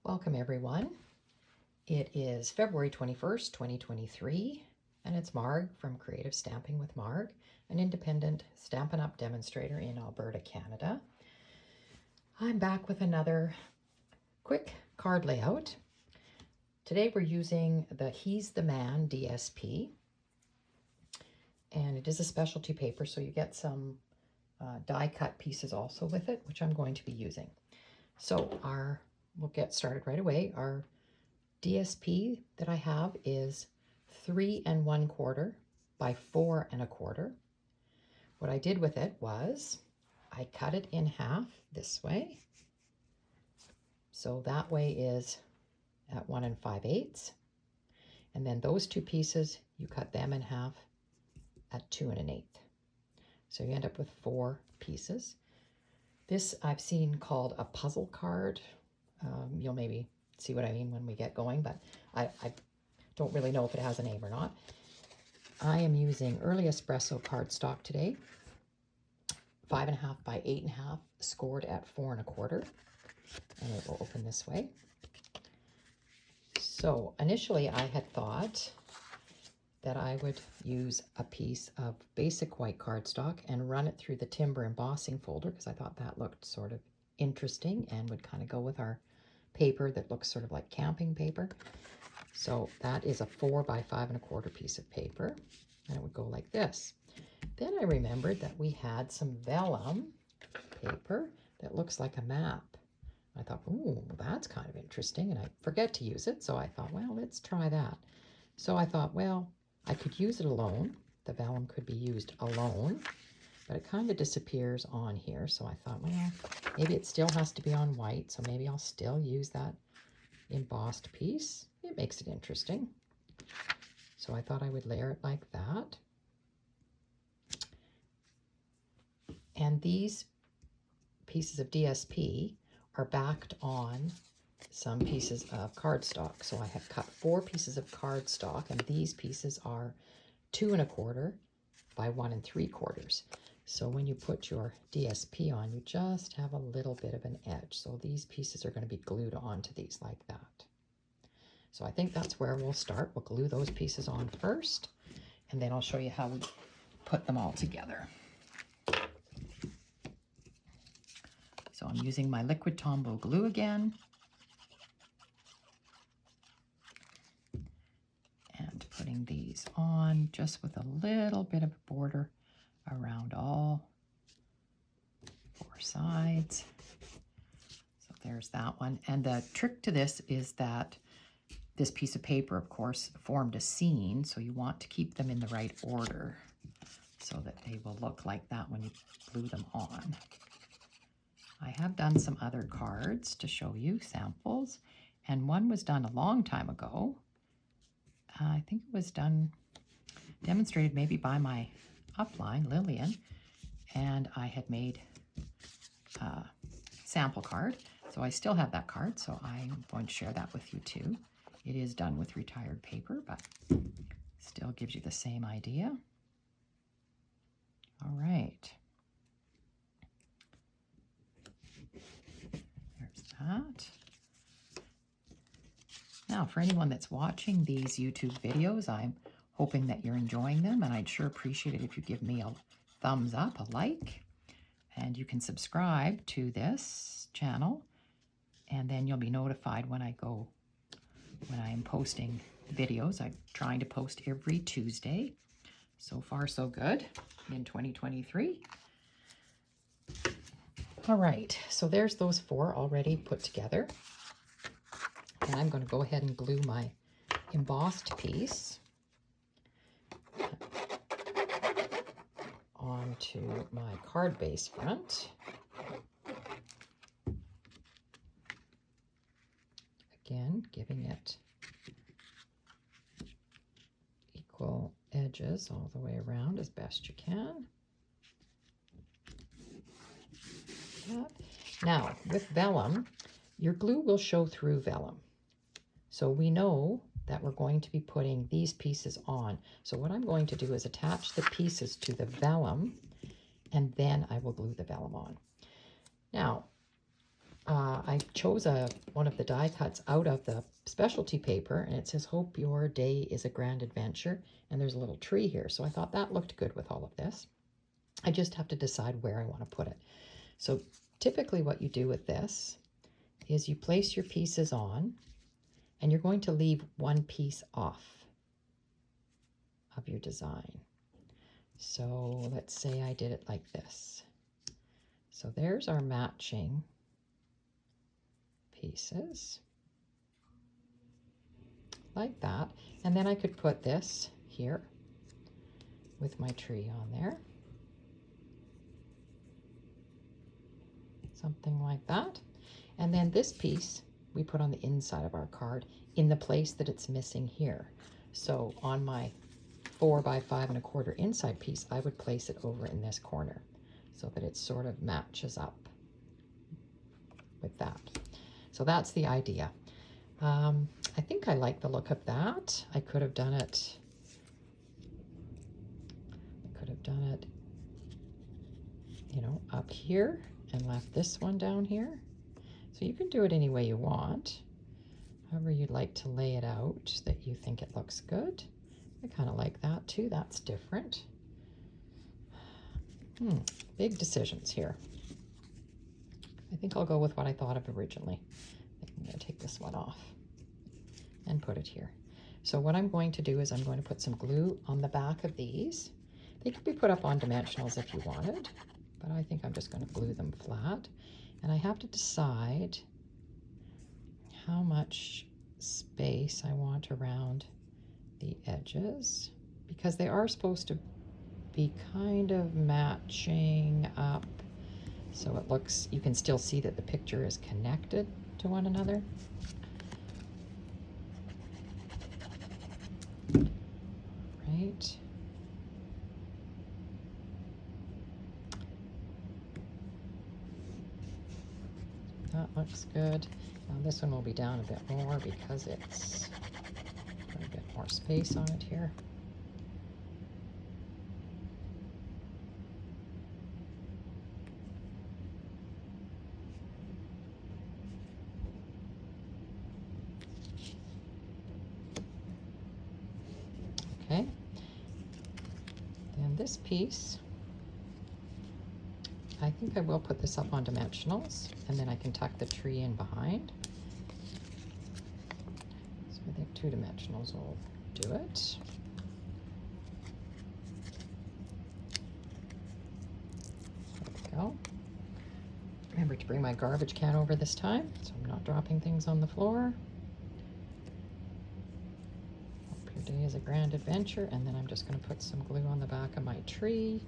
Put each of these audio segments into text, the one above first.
Welcome everyone. It is February 21st, 2023, and it's Marg from Creative Stamping with Marg, an independent Stampin' Up! Demonstrator in Alberta, Canada. I'm back with another quick card layout. Today we're using the He's the Man DSP, and it is a specialty paper, so you get some die cut pieces also with it, which I'm going to be using. So we'll get started right away. Our DSP that I have is 3 1/4 by 4 1/4. What I did with it was I cut it in half this way. So that way is at 1 5/8. And then those two pieces, you cut them in half at 2 1/8. So you end up with 4 pieces. This I've seen called a puzzle card. You'll maybe see what I mean when we get going, but I don't really know if it has a name or not. I am using Early Espresso cardstock today, 5 1/2 by 8 1/2, scored at 4 1/4, and it will open this way. So initially I had thought that I would use a piece of basic white cardstock and run it through the timber embossing folder, because I thought that looked sort of interesting and would kind of go with our paper that looks sort of like camping paper. So that is a 4 by 5 1/4 piece of paper, and it would go like this. Then I remembered that we had some vellum paper that looks like a map. I thought, ooh, that's kind of interesting, and I forget to use it, so I thought, well, let's try that. So I thought, well, I could use it alone. The vellum could be used alone, but it kind of disappears on here. So I thought, well, maybe it still has to be on white, so maybe I'll still use that embossed piece. It makes it interesting. So I thought I would layer it like that. And these pieces of DSP are backed on some pieces of cardstock. So I have cut 4 pieces of cardstock, and these pieces are 2 1/4 by 1 3/4. So when you put your DSP on, you just have a little bit of an edge. So these pieces are going to be glued onto these like that. So I think that's where we'll start. We'll glue those pieces on first, and then I'll show you how we put them all together. So I'm using my liquid Tombow glue again. And putting these on just with a little bit of a border around all 4 sides. So there's that one. And the trick to this is that this piece of paper, of course, formed a scene, so you want to keep them in the right order so that they will look like that when you glue them on. I have done some other cards to show you samples, and one was done a long time ago. I think it was demonstrated maybe by my upline, Lillian, and I had made a sample card. So I still have that card, so I'm going to share that with you too. It is done with retired paper, but still gives you the same idea. All right. There's that. Now, for anyone that's watching these YouTube videos, I'm hoping that you're enjoying them, and I'd sure appreciate it if you give me a thumbs up, a like, and you can subscribe to this channel, and then you'll be notified when I'm posting videos. I'm trying to post every Tuesday. So far, so good in 2023. All right, so there's those 4 already put together. And I'm going to go ahead and glue my embossed piece onto my card base front. Again, giving it equal edges all the way around as best you can. Now, with vellum, your glue will show through vellum. So we know that we're going to be putting these pieces on. So what I'm going to do is attach the pieces to the vellum, and then I will glue the vellum on. Now, I I chose one of the die cuts out of the specialty paper, and it says, "Hope your day is a grand adventure." And there's a little tree here. So I thought that looked good with all of this. I just have to decide where I want to put it. So typically what you do with this is you place your pieces on, and you're going to leave one piece off of your design. So let's say I did it like this. So there's our matching pieces, like that. And then I could put this here with my tree on there. Something like that. And then this piece we put on the inside of our card in the place that it's missing here. So on my 4 by 5 1/4 inside piece, I would place it over in this corner so that it sort of matches up with that. So that's the idea. I think I like the look of that. I could have done it, you know, up here and left this one down here. So you can do it any way you want, however you'd like to lay it out that you think it looks good. I kind of like that too. That's different. Big decisions here. I think I'll go with what I thought of originally. I'm going to take this one off and put it here. So what I'm going to do is I'm going to put some glue on the back of these. They could be put up on dimensionals if you wanted, but I think I'm just going to glue them flat. And I have to decide how much space I want around the edges, because they are supposed to be kind of matching up, so it looks, you can still see that the picture is connected to one another. Right. That looks good. Now this one will be down a bit more because it's got a bit more space on it here. Okay. Then this piece, I think I will put this up on dimensionals, and then I can tuck the tree in behind. So I think 2 dimensionals will do it. There we go. Remember to bring my garbage can over this time, so I'm not dropping things on the floor. Hope your day is a grand adventure, and then I'm just going to put some glue on the back of my tree.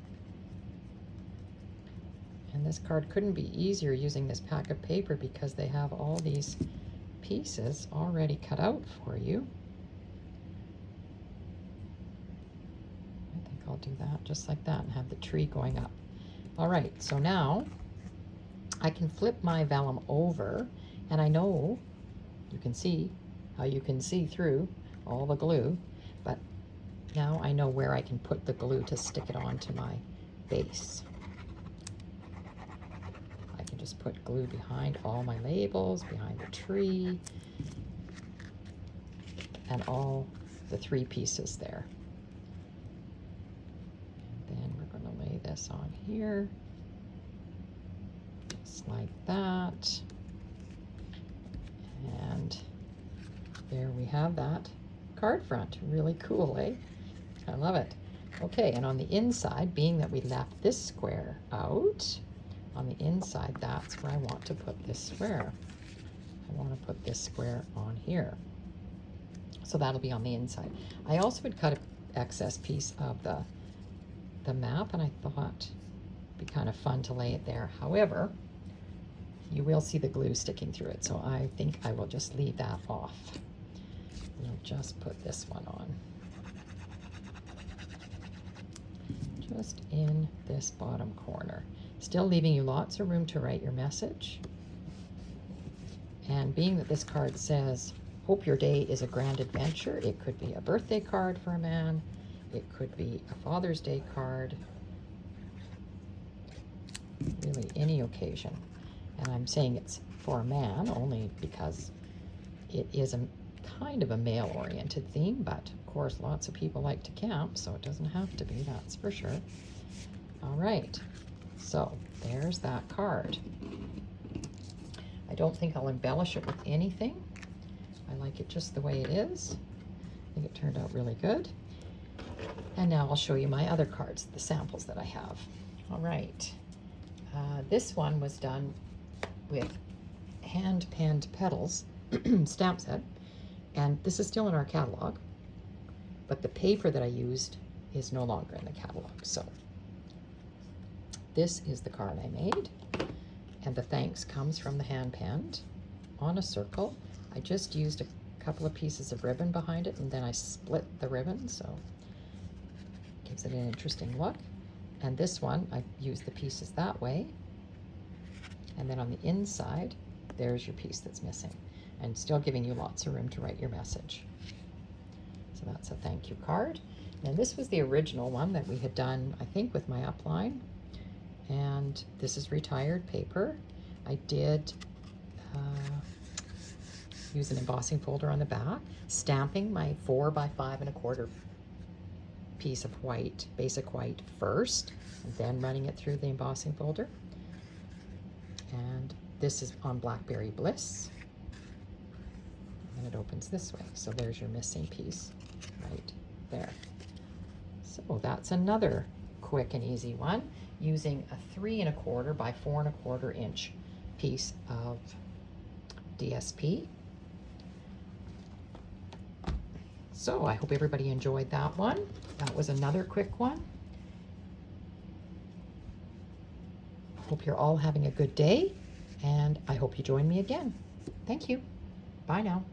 And this card couldn't be easier using this pack of paper because they have all these pieces already cut out for you. I think I'll do that just like that and have the tree going up. All right, so now I can flip my vellum over, and I know you can see how you can see through all the glue, but now I know where I can put the glue to stick it onto my base. Just put glue behind all my labels, behind the tree, and all the 3 pieces there. And then we're going to lay this on here, just like that. And there we have that card front. Really cool, eh? I love it. Okay, and on the inside, being that we left this square out, on the inside, that's where I want to put this square. I want to put this square on here. So that'll be on the inside. I also would cut an excess piece of the map, and I thought it'd be kind of fun to lay it there. However, you will see the glue sticking through it, so I think I will just leave that off. We'll just put this one on. Just in this bottom corner. Still leaving you lots of room to write your message. And being that this card says, "Hope your day is a grand adventure," it could be a birthday card for a man, it could be a Father's Day card, really any occasion. And I'm saying it's for a man, only because it is a kind of a male-oriented theme, but of course lots of people like to camp, so it doesn't have to be, that's for sure. All right, so there's that card. I don't think I'll embellish it with anything. I like it just the way it is. I think it turned out really good. And now I'll show you my other cards, the samples that I have. All right, this one was done with hand-penned petals stamp set, and this is still in our catalog, but the paper that I used is no longer in the catalog. So this is the card I made, and the thanks comes from the hand-penned on a circle. I just used a couple of pieces of ribbon behind it, and then I split the ribbon, so it gives it an interesting look. And this one, I used the pieces that way, and then on the inside, there's your piece that's missing, and still giving you lots of room to write your message. So that's a thank you card. And this was the original one that we had done, I think, with my upline. And this is retired paper. I did use an embossing folder on the back, stamping my 4 by 5 1/4 piece of white, basic white first, and then running it through the embossing folder. And this is on Blackberry Bliss. And it opens this way. So there's your missing piece right there. So that's another quick and easy one using a 3 1/4 by 4 1/4 inch piece of DSP. So I hope everybody enjoyed that one. That was another quick one. Hope you're all having a good day, and I hope you join me again. Thank you. Bye now.